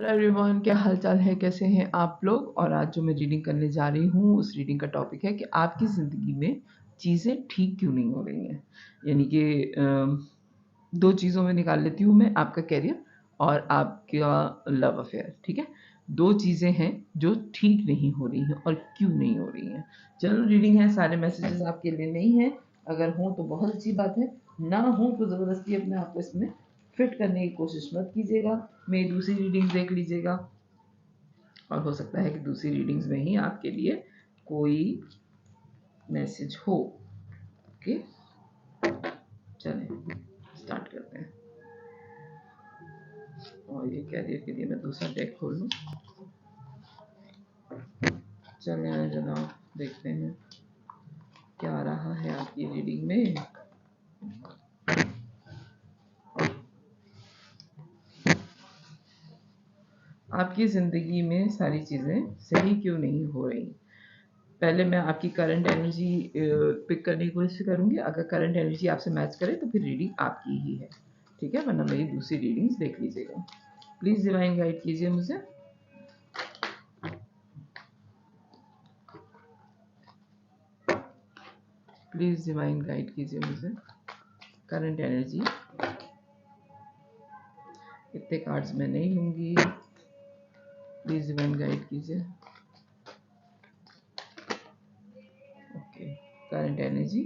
Everyone, क्या हाल चाल है, कैसे हैं आप लोग। और आज जो मैं रीडिंग करने जा रही हूँ उस रीडिंग का टॉपिक है कि आपकी ज़िंदगी में चीज़ें ठीक क्यों नहीं हो रही हैं। यानी कि दो चीज़ों में निकाल लेती हूँ मैं, आपका करियर और आपका लव अफेयर। ठीक है, दो चीज़ें हैं जो ठीक नहीं हो रही हैं और क्यों नहीं हो रही हैं। चलो रीडिंग है, सारे मैसेजेस आपके लिए नहीं हैं, अगर हों तो बहुत अच्छी बात है, ना हो तो ज़बरदस्ती अपने आप को इसमें फिट करने की कोशिश मत कीजिएगा। मेरी दूसरी रीडिंग देख लीजिएगा और हो सकता है कि दूसरी रीडिंग्स में ही आपके लिए कोई मैसेज हो। ओके, चलें स्टार्ट करते हैं। और ये कैरियर के लिए मैं दूसरा डेक खोल लूँ। चलें जनाब, देखते हैं क्या आ रहा है आपकी रीडिंग में। आपकी ज़िंदगी में सारी चीज़ें सही क्यों नहीं हो रही। पहले मैं आपकी करंट एनर्जी पिक करने की कोशिश करूँगी। अगर करंट एनर्जी आपसे मैच करे तो फिर रीडिंग आपकी ही है, ठीक है, वरना मेरी दूसरी रीडिंग्स देख लीजिएगा। प्लीज़ डिवाइन गाइड कीजिए मुझे। प्लीज़ डिवाइन गाइड कीजिए मुझे करंट एनर्जी। इतने कार्ड्स मैं नहीं लूँगी, प्लीज़ डिवाइन गाइड कीजिए। ओके, करंट एनर्जी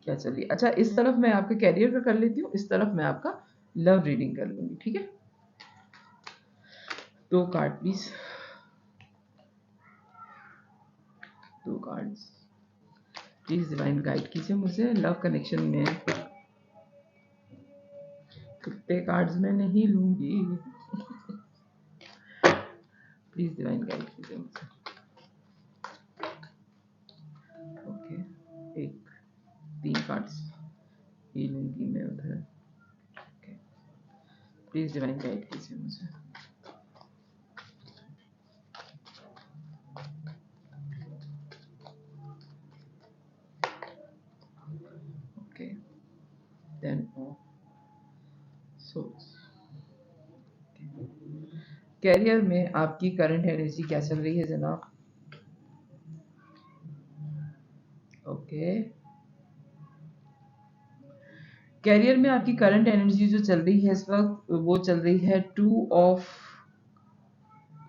क्या चल रही है। अच्छा, इस तरफ मैं आपके कैरियर का कर लेती हूँ, इस तरफ मैं आपका लव रीडिंग कर लूँगी, ठीक है। दो कार्ड प्लीज़, दो कार्ड्स प्लीज़ डिवाइन गाइड कीजिए मुझे लव कनेक्शन में। कितने कार्ड्स मैं नहीं लूँगी, प्लीज़ डिवाइन गाइड कीजिए मुझे। ओके, एक 3 कार्ड्स ये लूँगी मैं उधर। ओके, प्लीज़ डिवाइन गाइड कीजिए मुझे। Okay, 10 of source. कैरियर में आपकी करंट एनर्जी क्या चल रही है जनाब। ओके, कैरियर में आपकी करंट एनर्जी जो चल रही है इस वक्त, वो चल रही है 2 ऑफ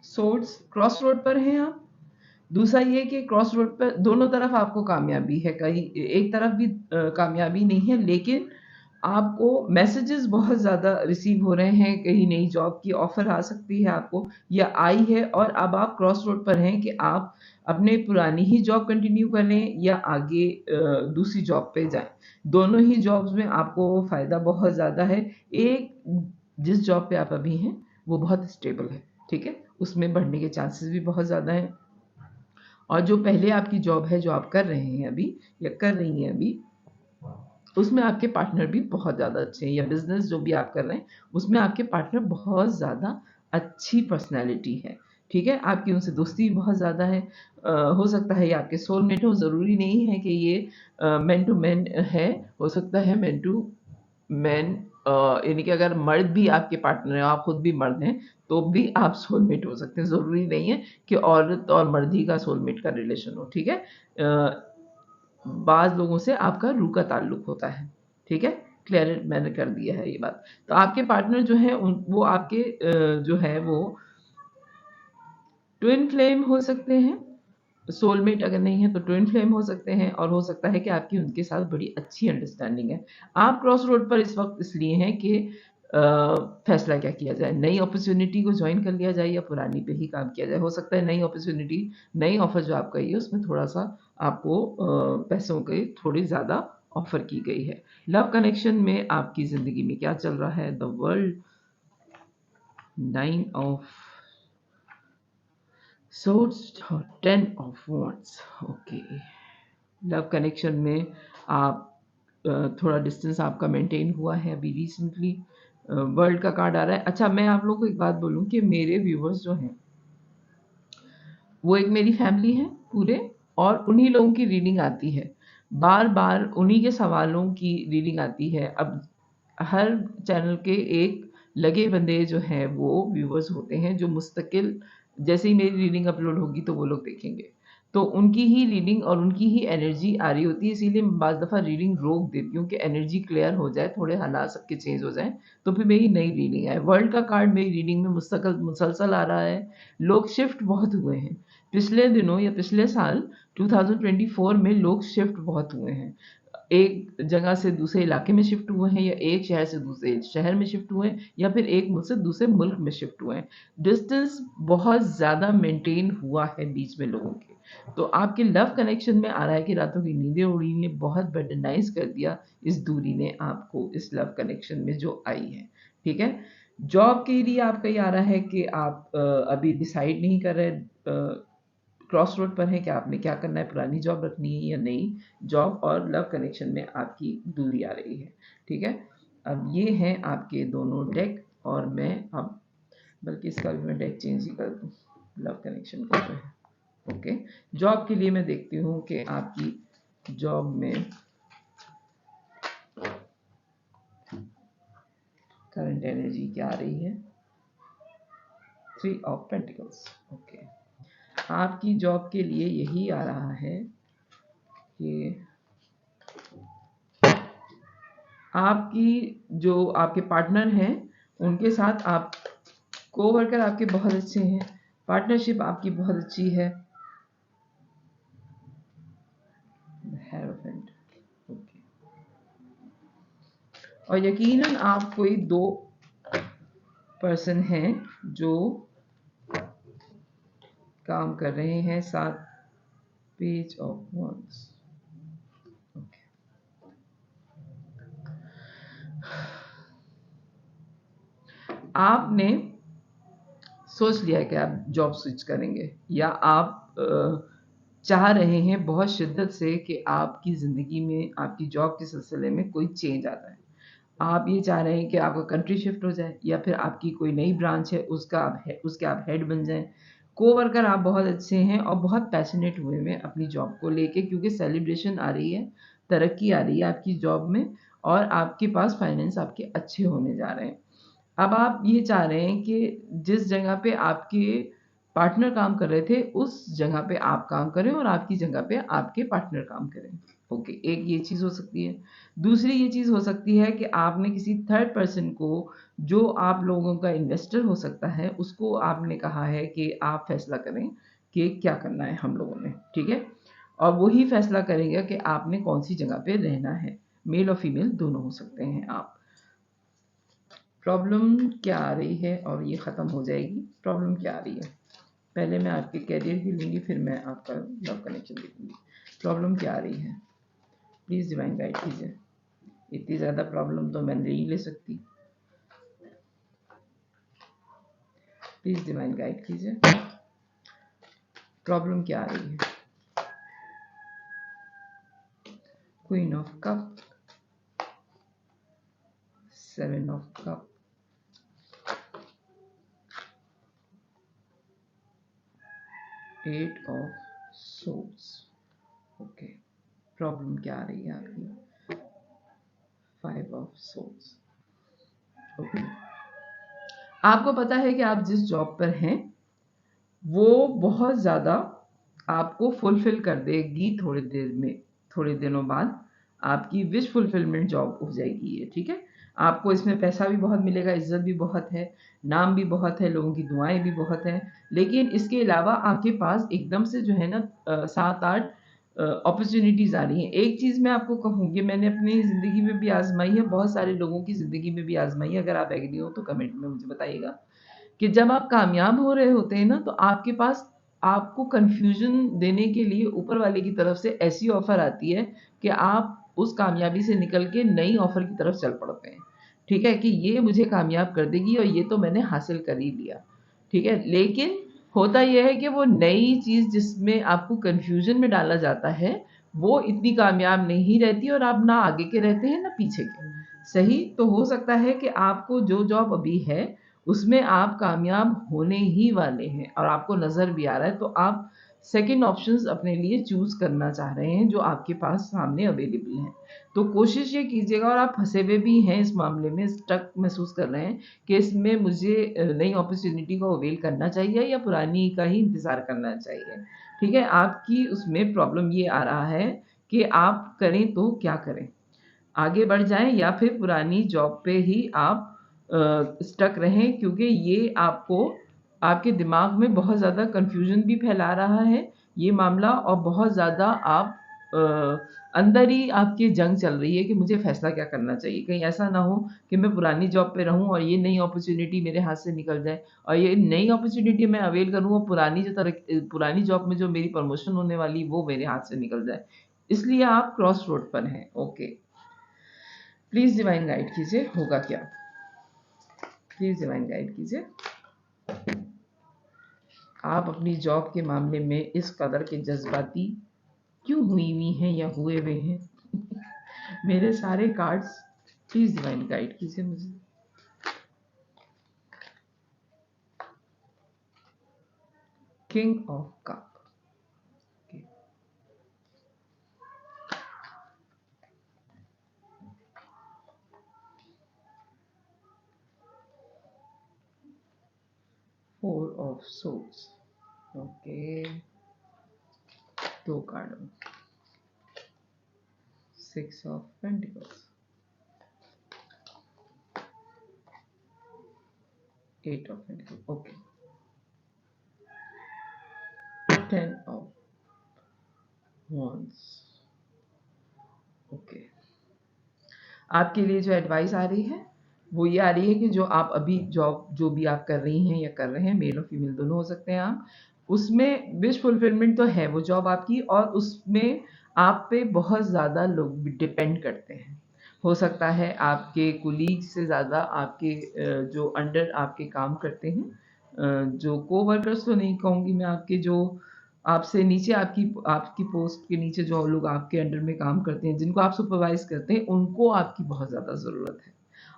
सोर्ड्स। क्रॉस रोड पर हैं आप। दूसरा ये कि क्रॉस रोड पर दोनों तरफ आपको कामयाबी है, कहीं एक तरफ भी कामयाबी नहीं है, लेकिन आपको मैसेजेस बहुत ज़्यादा रिसीव हो रहे हैं। कहीं नई जॉब की ऑफ़र आ सकती है आपको या आई है, और अब आप क्रॉस रोड पर हैं कि आप अपने पुरानी ही जॉब कंटिन्यू करें या आगे दूसरी जॉब पे जाएं। दोनों ही जॉब्स में आपको फ़ायदा बहुत ज़्यादा है। एक जिस जॉब पे आप अभी हैं वो बहुत स्टेबल है, ठीक है, उसमें बढ़ने के चांसेस भी बहुत ज़्यादा हैं। और जो पहले आपकी जॉब है जो आप कर रहे हैं अभी या कर रही हैं अभी, उसमें आपके पार्टनर भी बहुत ज़्यादा अच्छे हैं, या बिज़नेस जो भी आप कर रहे हैं उसमें आपके पार्टनर बहुत ज़्यादा अच्छी पर्सनैलिटी है, ठीक है, आपकी उनसे दोस्ती भी बहुत ज़्यादा है। हो सकता है ये आपके सोलमेट हो, ज़रूरी नहीं है कि ये मैन टू मैन है, हो सकता है मैन टू मैन, यानी कि अगर मर्द भी आपके पार्टनर हैं, आप खुद भी मर्द हैं, तो भी आप सोलमेट हो सकते हैं। ज़रूरी नहीं है कि औरत और मर्द ही का सोलमेट का रिलेशन हो, ठीक है। बाज़ लोगों से आपका रूह का ताल्लुक होता है, ठीक है, क्लियर मैंने कर दिया है ये बात। तो आपके पार्टनर जो हैं वो आपके जो है वो ट्विन फ्लेम हो सकते हैं। सोलमेट अगर नहीं है तो ट्विन फ्लेम हो सकते हैं, और हो सकता है कि आपकी उनके साथ बड़ी अच्छी अंडरस्टैंडिंग है। आप क्रॉस रोड पर इस वक्त इसलिए हैं कि फैसला क्या किया जाए, नई अपॉर्चुनिटी को ज्वाइन कर लिया जाए या पुरानी पे ही काम किया जाए। हो सकता है नई अपॉर्चुनिटी, नई ऑफ़र जो आपका ये उसमें थोड़ा-सा आपको पैसों की थोड़ी ज़्यादा ऑफ़र की गई है। लव कनेक्शन में आपकी ज़िंदगी में क्या चल रहा है। द वर्ल्ड, 9 ऑफ सोर्ड्स और 10 of wands. Okay, love connection में आप थोड़ा डिस्टेंस आपका मेंटेन हुआ है अभी रिसेंटली। वर्ल्ड का कार्ड आ रहा है। अच्छा, मैं आप लोगों को एक बात बोलूं कि मेरे व्यूवर्स जो हैं वो एक मेरी फैमिली है पूरे, और उन्हीं लोगों की रीडिंग आती है, बार बार उन्हीं के सवालों की रीडिंग आती है। अब हर चैनल के एक लगे बंदे जो हैं वो व्यूवर्स होते हैं जो मुस्तकिल, जैसे ही मेरी रीडिंग अपलोड होगी तो वो लोग देखेंगे, तो उनकी ही रीडिंग और उनकी ही एनर्जी आ रही होती है, इसीलिए मैं बाज़ दफ़ा रीडिंग रोक देती हूँ कि एनर्जी क्लियर हो जाए, थोड़े हालात सबके चेंज हो जाएँ, तो फिर मेरी नई रीडिंग आए। वर्ल्ड का कार्ड मेरी रीडिंग में मुसलसल आ रहा है, लोग शिफ्ट बहुत हुए हैं। पिछले दिनों या पिछले साल 2024 में लोग शिफ्ट बहुत हुए हैं। एक जगह से दूसरे इलाके में शिफ्ट हुए हैं, या एक शहर से दूसरे शहर में शिफ्ट हुए हैं, या फिर एक मुल्क से दूसरे मुल्क में शिफ्ट हुए हैं। डिस्टेंस बहुत ज़्यादा मेंटेन हुआ है बीच में लोगों के। तो आपके लव कनेक्शन में आ रहा है कि रातों की नींदें उड़ी ने बहुत बर्डनाइज कर दिया इस दूरी ने आपको, इस लव कनेक्शन में जो आई है। ठीक है, जॉब के लिए आपका ये आ रहा है कि आप अभी डिसाइड नहीं कर रहे, क्रॉस रोड पर है कि आपने क्या करना है, पुरानी जॉब रखनी है या नई जॉब, और लव कनेक्शन में आपकी दूरी आ रही है। ठीक है, अब ये हैं आपके दोनों डेक, और मैं अब बल्कि इसका भी मैं डेक चेंज ही कर दूँ, लव कनेक्शन का जो है। ओके, जॉब के लिए मैं देखती हूँ कि आपकी जॉब में करंट एनर्जी क्या आ रही है। 3 ऑफ पेंटिकल्स। ओके, आपकी जॉब के लिए यही आ रहा है कि आपकी जो आपके पार्टनर हैं उनके साथ आप कोवर्कर आपके बहुत अच्छे हैं, पार्टनरशिप आपकी बहुत अच्छी है। हेरोफेंट। ओके, और यकीनन आप कोई 2 पर्सन हैं जो काम कर रहे हैं साथ। Page of wands. आपने सोच लिया है कि आप जॉब स्विच करेंगे, या आप चाह रहे हैं बहुत शिद्दत से कि आपकी ज़िंदगी में आपकी जॉब के सिलसिले में कोई चेंज आता है। आप ये चाह रहे हैं कि आपका कंट्री शिफ्ट हो जाए, या फिर आपकी कोई नई ब्रांच है उसके आप हेड बन जाएं। कोवर्कर आप बहुत अच्छे हैं और बहुत पैशनेट हुए हैं अपनी जॉब को लेके, क्योंकि सेलिब्रेशन आ रही है, तरक्की आ रही है आपकी जॉब में, और आपके पास फाइनेंस आपके अच्छे होने जा रहे हैं। अब आप ये चाह रहे हैं कि जिस जगह पे आपके पार्टनर काम कर रहे थे उस जगह पे आप काम करें और आपकी जगह पे आपके पार्टनर काम करें। ओके, एक ये चीज़ हो सकती है। दूसरी ये चीज़ हो सकती है कि आपने किसी थर्ड पर्सन को, जो आप लोगों का इन्वेस्टर हो सकता है, उसको आपने कहा है कि आप फैसला करें कि क्या करना है हम लोगों ने। ठीक है, और वही फैसला करेंगे कि आपने कौन सी जगह पे रहना है। मेल और फीमेल दोनों हो सकते हैं आप। प्रॉब्लम क्या आ रही है, और ये ख़त्म हो जाएगी। प्रॉब्लम क्या आ रही है, पहले मैं आपके कैरियर की लूँगी, फिर मैं आपका लव कनेक्शन देखूँगी। प्रॉब्लम क्या आ रही है, प्लीज़ डिवाइन गाइड कीजिए। इतनी ज़्यादा प्रॉब्लम तो मैं नहीं ले सकती, प्लीज़ डिवाइन गाइड कीजिए। प्रॉब्लम क्या आ रही है। Queen of cup, 7 of cup, 8 of swords. Okay, problem क्या आ रही है आपकी। 5 ऑफ सोर्ड्स। ओके, आपको पता है कि आप जिस जॉब पर हैं वो बहुत ज़्यादा आपको फुलफिल कर देगी, थोड़े दिनों बाद आपकी विश फुलफिलमेंट जॉब हो जाएगी ये। ठीक है, आपको इसमें पैसा भी बहुत मिलेगा, इज्जत भी बहुत है, नाम भी बहुत है, लोगों की दुआएं भी बहुत हैं, लेकिन इसके अलावा आपके पास एकदम से जो है ना 7-8 अपॉर्चुनिटीज़ आ रही हैं। एक चीज़ मैं आपको कहूँगी, मैंने अपनी ज़िंदगी में भी आजमाई है, बहुत सारे लोगों की ज़िंदगी में भी आजमाई है। अगर आप एग्री हो तो कमेंट में मुझे बताइएगा कि जब आप कामयाब हो रहे होते हैं ना, तो आपके पास आपको कन्फ्यूज़न देने के लिए ऊपर वाले की तरफ से ऐसी ऑफ़र आती है कि आप उस कामयाबी से निकल के नई ऑफ़र की तरफ चल पड़ते हैं। ठीक है, कि ये मुझे कामयाब कर देगी और ये तो मैंने हासिल कर ही लिया। ठीक है, लेकिन होता ये है कि वो नई चीज़ जिसमें आपको कन्फ्यूज़न में डाला जाता है, वो इतनी कामयाब नहीं रहती, और आप ना आगे के रहते हैं ना पीछे के। सही, तो हो सकता है कि आपको जो जॉब अभी है उसमें आप कामयाब होने ही वाले हैं और आपको नज़र भी आ रहा है, तो आप सेकंड ऑप्शंस अपने लिए चूज करना चाह रहे हैं जो आपके पास सामने अवेलेबल हैं। तो कोशिश ये कीजिएगा, और आप फंसे हुए भी हैं इस मामले में, स्टक महसूस कर रहे हैं कि इसमें मुझे नई अपॉर्चुनिटी को अवेल करना चाहिए या पुरानी का ही इंतज़ार करना चाहिए। ठीक है, आपकी उसमें प्रॉब्लम ये आ रहा है कि आप करें तो क्या करें? आगे बढ़ जाएँ या फिर पुरानी जॉब पे ही आप स्टक रहें, क्योंकि ये आपको आपके दिमाग में बहुत ज़्यादा कन्फ्यूज़न भी फैला रहा है ये मामला, और बहुत ज़्यादा आप अंदर ही आपकी जंग चल रही है कि मुझे फ़ैसला क्या करना चाहिए। कहीं ऐसा ना हो कि मैं पुरानी जॉब पे रहूँ और ये नई अपॉर्च्युनिटी मेरे हाथ से निकल जाए, और ये नई अपॉर्च्युनिटी मैं अवेल करूँ और पुरानी जॉब में जो मेरी प्रमोशन होने वाली वो मेरे हाथ से निकल जाए। इसलिए आप क्रॉस रोड पर हैं। ओके। प्लीज़ डिवाइन गाइड कीजिए, होगा क्या? प्लीज़ डिवाइन गाइड कीजिए। आप अपनी जॉब के मामले में इस कदर के जज्बाती क्यों हुई हैं या हुए हुए हैं? मेरे सारे कार्ड्स प्लीज़ डिवाइन गाइड कीजिए मुझे। King of cup. Four of swords. Okay, 2 card. 6 of pentacles. 8 of pentacles. Okay. 10 of wands। Okay. आपके लिए जो एडवाइस आ रही है वो ये आ रही है कि जो आप अभी जॉब जो भी आप कर रही हैं या कर रहे हैं, मेल और फीमेल दोनों हो सकते हैं आप, उसमें विश फुलफिलमेंट तो है वो जॉब आपकी, और उसमें आप पे बहुत ज़्यादा लोग डिपेंड करते हैं। हो सकता है आपके कुलीग से ज़्यादा आपके जो अंडर आपके काम करते हैं, जो कोवर्कर्स तो नहीं कहूँगी मैं, आपके जो आपसे नीचे आपकी आपकी पोस्ट के नीचे जो लोग आपके अंडर में काम करते हैं, जिनको आप सुपरवाइज करते हैं, उनको आपकी बहुत ज़्यादा ज़रूरत है।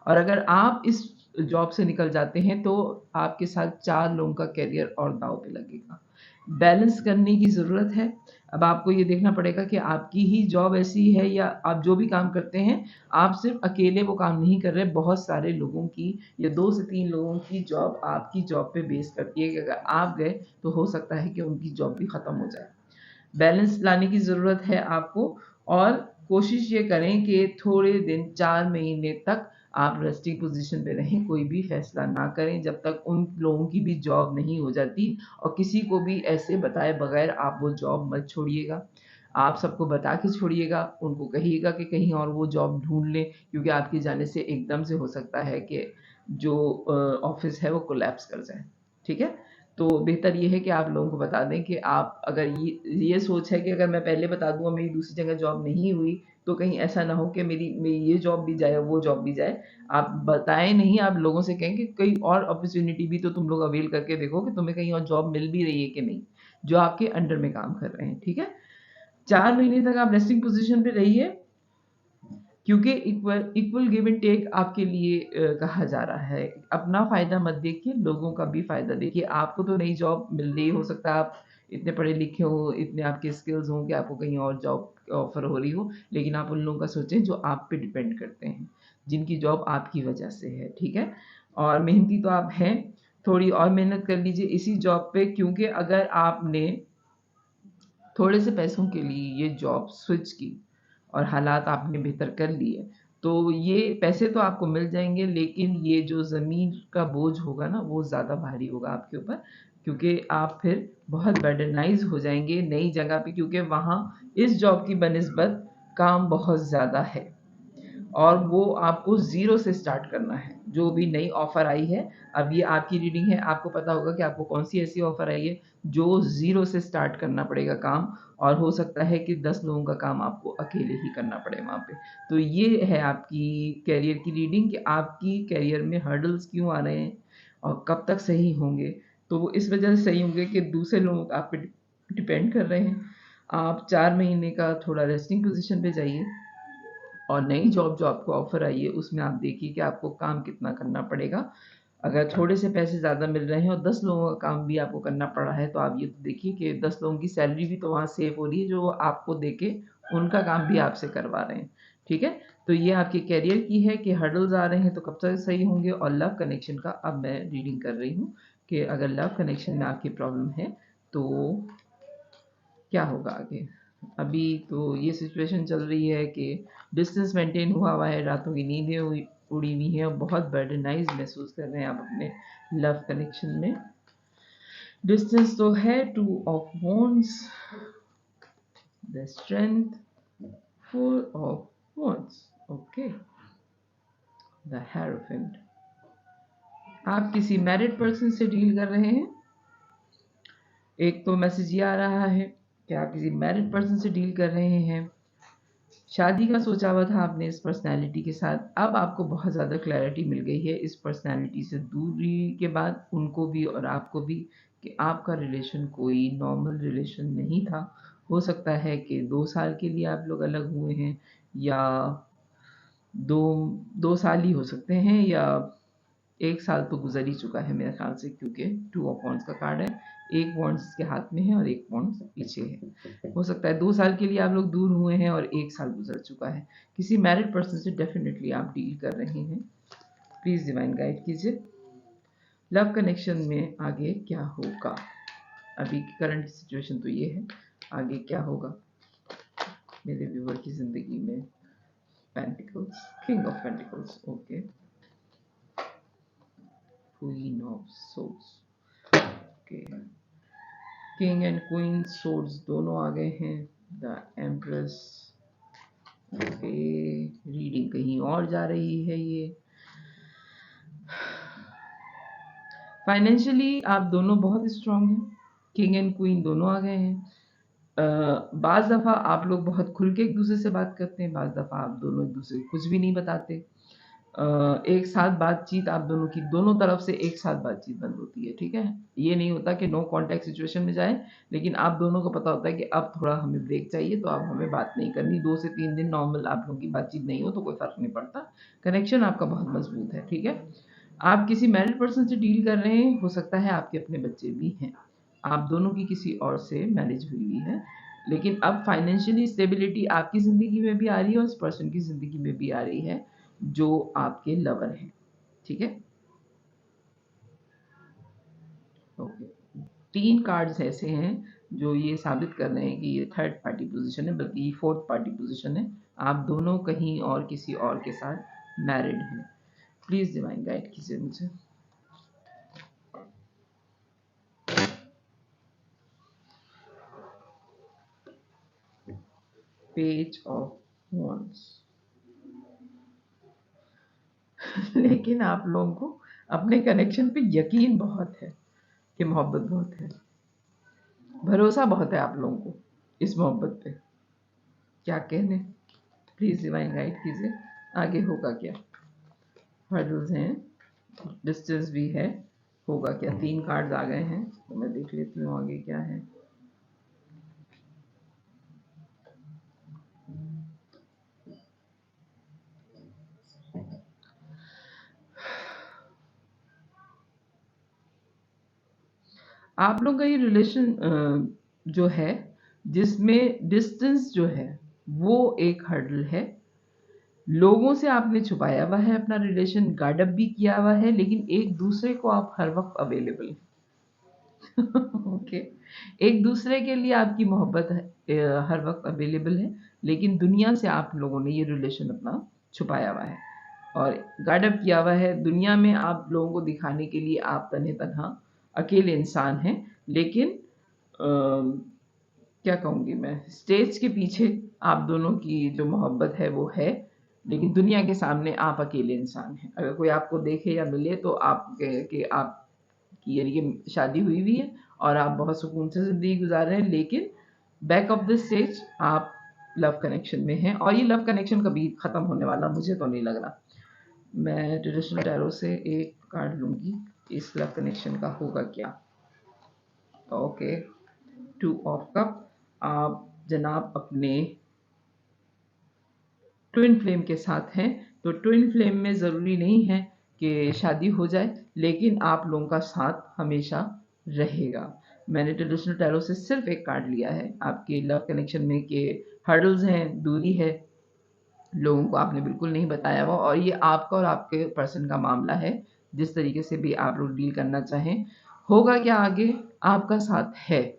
और अगर आप इस जॉब से निकल जाते हैं तो आपके साथ 4 लोगों का करियर और दांव पे लगेगा। बैलेंस करने की ज़रूरत है। अब आपको ये देखना पड़ेगा कि आपकी ही जॉब ऐसी है या आप जो भी काम करते हैं, आप सिर्फ अकेले वो काम नहीं कर रहे, बहुत सारे लोगों की या 2 से 3 लोगों की जॉब आपकी जॉब पे बेस करती है कि अगर आप गए तो हो सकता है कि उनकी जॉब भी ख़त्म हो जाए। बैलेंस लाने की ज़रूरत है आपको, और कोशिश ये करें कि थोड़े दिन 4 महीने तक आप रेस्टिंग पोजीशन पे रहें, कोई भी फैसला ना करें जब तक उन लोगों की भी जॉब नहीं हो जाती, और किसी को भी ऐसे बताए बगैर आप वो जॉब मत छोड़िएगा। आप सबको बता के छोड़िएगा, उनको कहिएगा कि कहीं और वो जॉब ढूँढ लें, क्योंकि आपके जाने से एकदम से हो सकता है कि जो ऑफ़िस है वो कोलैप्स कर जाए। ठीक है? तो बेहतर ये है कि आप लोगों को बता दें कि आप अगर ये सोच है कि अगर मैं पहले बता दूँ और मेरी दूसरी जगह जॉब नहीं हुई, तो कहीं ऐसा ना हो कि मेरी ये जॉब भी जाए, वो जॉब भी जाए। आप बताएँ नहीं, आप लोगों से कहें कि कोई और अपॉर्च्युनिटी भी तो तुम लोग अवेल करके देखो कि तुम्हें कहीं और जॉब मिल भी रही है कि नहीं, जो आपके अंडर में काम कर रहे हैं, ठीक है? 4 महीने तक आप रेस्टिंग पोज़ीशन पे रहिए, क्योंकि इक्वल गिव एंड टेक आपके लिए कहा जा रहा है। अपना फ़ायदा मत देखिए, लोगों का भी फ़ायदा देखिए। आपको तो नई जॉब मिल रही हो सकता है आप इतने पढ़े-लिखे हो, इतने आपके स्किल्स हों कि आपको कहीं और जॉब ऑफ़र हो रही हो, लेकिन आप उन लोगों का सोचें जो आप पे डिपेंड करते हैं, जिनकी जॉब आपकी वजह से है, ठीक है? और मेहनती तो आप हैं, थोड़ी और मेहनत कर लीजिए इसी जॉब पे, क्योंकि अगर आपने थोड़े से पैसों के लिए ये जॉब स्विच की और हालात आपने बेहतर कर लिए, तो ये पैसे तो आपको मिल जाएँगे, लेकिन ये जो ज़मीन का बोझ होगा ना, वो ज़्यादा भारी होगा आपके ऊपर, क्योंकि आप फिर बहुत बर्डनाइज़ हो जाएँगे नई जगह पे, क्योंकि वहाँ इस जॉब की बनिस्बत काम बहुत ज़्यादा है। और वो आपको ज़ीरो से स्टार्ट करना है। जो भी नई ऑफ़र आई है, अब ये आपकी रीडिंग है, आपको पता होगा कि आपको कौन-सी ऐसी ऑफ़र आई है, जो ज़ीरो से स्टार्ट करना पड़ेगा काम, और हो सकता है कि 10 लोगों का काम आपको अकेले ही करना पड़े वहाँ पे। तो ये है आपकी करियर की रीडिंग कि आपकी करियर में हर्डल्स क्यों आ रहे हैं और कब तक सही होंगे। तो वो इस वजह से सही होंगे कि दूसरे लोग आप पे डिपेंड कर रहे हैं। आप 4 महीने का थोड़ा रेस्टिंग पोज़ीशन पे जाइए, और नई जॉब जो आपको ऑफ़र आई है, उसमें आप देखिए कि आपको काम कितना करना पड़ेगा। अगर थोड़े से पैसे ज़्यादा मिल रहे हैं और 10 लोगों का काम भी आपको करना पड़ रहा है, तो आप ये तो देखिए कि 10 लोगों की सैलरी भी तो वहाँ सेव हो रही है, जो आपको देके उनका काम भी आपसे करवा रहे हैं। ठीक है? तो ये आपके करियर की है कि हर्डल्स आ रहे हैं तो कब तक सही होंगे। और लव कनेक्शन का अब मैं रीडिंग कर रही हूँ कि अगर लव कनेक्शन में आपकी प्रॉब्लम है तो क्या होगा आगे। अभी तो ये सिचुएशन चल रही है कि डिस्टेंस मेंटेन हुआ है, रातों की नींदें उड़ी हुई हैं और बहुत बर्डनाइज महसूस कर रहे हैं आप अपने लव कनेक्शन में। डिस्टेंस तो है, 2 of wands, the strength, 4 of wands, okay, the hierophant. आप किसी मैरिड पर्सन से डील कर रहे हैं। एक तो मैसेज ये आ रहा है कि आप किसी मैरिड पर्सन से डील कर रहे हैं। शादी का सोचा हुआ था आपने इस पर्सनैलिटी के साथ। अब आपको बहुत ज़्यादा क्लैरिटी मिल गई है इस पर्सनैलिटी से दूरी के बाद, उनको भी और आपको भी, कि आपका रिलेशन कोई नॉर्मल रिलेशन नहीं था। हो सकता है कि 2 साल के लिए आप लोग अलग हुए हैं, या 2 साल ही हो सकते हैं, या 1 साल तो गुजर ही चुका है मेरे ख्याल से, क्योंकि 2 ऑफ वॉन्ड्स का कार्ड है। 1 वॉन्ड्स के हाथ में है और 1 वॉन्ड्स पीछे है। हो सकता है 2 साल के लिए आप लोग दूर हुए हैं और 1 साल गुजर चुका है। किसी मैरिड पर्सन से डेफिनेटली आप डील कर रहे हैं। प्लीज़ डिवाइन गाइड कीजिए लव कनेक्शन में आगे क्या होगा। अभी की करंट सिचुएशन तो ये है, आगे क्या होगा मेरे व्यूवर की ज़िंदगी में। Pentacles, king of pentacles, okay, queen of swords, okay, king and queen swords दोनों आ गए हैं, द एम्प्रेस, ओके, रीडिंग कहीं और जा रही है ये। फाइनेंशियली आप दोनों बहुत स्ट्रांग हैं, किंग एंड क्वीन दोनों आ गए हैं। बाज़ दफ़ा आप लोग बहुत खुल के एक दूसरे से बात करते हैं, बाज़ दफ़ा आप दोनों एक दूसरे को कुछ भी नहीं बताते। एक साथ बातचीत आप दोनों की, दोनों तरफ से एक साथ बातचीत बंद होती है। ठीक है? ये नहीं होता कि नो कॉन्टैक्ट सिचुएशन में जाए, लेकिन आप दोनों को पता होता है कि अब थोड़ा हमें ब्रेक चाहिए, तो अब हमें बात नहीं करनी। 2 से 3 दिन नॉर्मल आप लोगों की बातचीत नहीं हो तो कोई फ़र्क नहीं पड़ता। कनेक्शन आपका बहुत मज़बूत है। ठीक है? आप किसी मैरिड पर्सन से डील कर रहे हैं, हो सकता है आपके अपने बच्चे भी हैं। आप दोनों की किसी और से मैरिज हुई हुई है, लेकिन अब फाइनेंशियली स्टेबिलिटी आपकी ज़िंदगी में भी आ रही है और उस पर्सन की ज़िंदगी में भी आ रही है, जो आपके लवर हैं। ठीक है? ओके। 3 कार्ड्स ऐसे हैं जो ये साबित कर रहे हैं कि ये थर्ड पार्टी पोजीशन है, बल्कि ये फोर्थ पार्टी पोजीशन है। आप दोनों कहीं और किसी और के साथ मैरिड हैं। प्लीज़ डिवाइन गाइड कीजिए मुझे। Page of wands. लेकिन आप लोगों को अपने कनेक्शन पे यकीन बहुत है कि मोहब्बत बहुत है, भरोसा बहुत है आप लोगों को इस मोहब्बत पे। क्या कहने। प्लीज़ डिवाइन गाइड कीजिए आगे होगा क्या। हर्डल्स हैं, डिस्टेंस भी है, होगा क्या। 3 कार्ड्स आ गए हैं, तो मैं देख लेती हूँ आगे क्या है। आप लोग का ये रिलेशन जो है, जिसमें डिस्टेंस जो है वो एक हर्डल है। लोगों से आपने छुपाया हुआ है अपना रिलेशन, गार्ड अप भी किया हुआ है, लेकिन एक दूसरे को आप हर वक्त अवेलेबल ओके। एक दूसरे के लिए आपकी मोहब्बत हर वक्त अवेलेबल है, लेकिन दुनिया से आप लोगों ने ये रिलेशन अपना छुपाया हुआ है और गार्ड अप किया हुआ है। दुनिया में आप लोगों को दिखाने के लिए आप तन्हे तन्हा अकेले इंसान हैं, लेकिन क्या कहूँगी मैं, स्टेज के पीछे आप दोनों की जो मोहब्बत है वो है, लेकिन दुनिया के सामने आप अकेले इंसान हैं। अगर कोई आपको देखे या मिले तो आप कहे कि आपकी यानी कि शादी हुई हुई है और आप बहुत सुकून से ज़िंदगी गुजार रहे हैं, लेकिन बैक ऑफ द स्टेज आप लव कनेक्शन में हैं और ये लव कनेक्शन कभी ख़त्म होने वाला मुझे तो नहीं लग रहा। मैं ट्रेडिशनल टैरो से एक कार्ड लूँगी, इस लव कनेक्शन का होगा क्या। Okay, 2 of cup. आप जनाब अपने ट्विन फ्लेम के साथ हैं, तो ट्विन फ्लेम में ज़रूरी नहीं है कि शादी हो जाए, लेकिन आप लोगों का साथ हमेशा रहेगा। मैंने ट्रेडिशनल टैरो से सिर्फ एक कार्ड लिया है आपके लव कनेक्शन में कि हर्डल्स हैं, दूरी है, लोगों को आपने बिल्कुल नहीं बताया हुआ, और ये आपका और आपके पर्सन का मामला है। जिस तरीके से भी आप लोग डील करना चाहें, होगा क्या आगे, आपका साथ है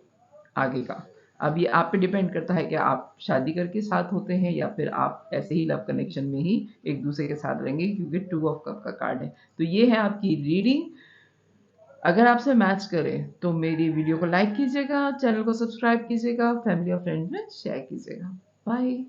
आगे का। अब ये आप पे डिपेंड करता है कि आप शादी करके साथ होते हैं या फिर आप ऐसे ही लव कनेक्शन में ही एक दूसरे के साथ रहेंगे, क्योंकि 2 ऑफ कप का कार्ड है। तो ये है आपकी रीडिंग। अगर आपसे मैच करे तो मेरी वीडियो को लाइक कीजिएगा, चैनल को सब्सक्राइब कीजिएगा, फैमिली और फ्रेंड्स में शेयर कीजिएगा। बाय।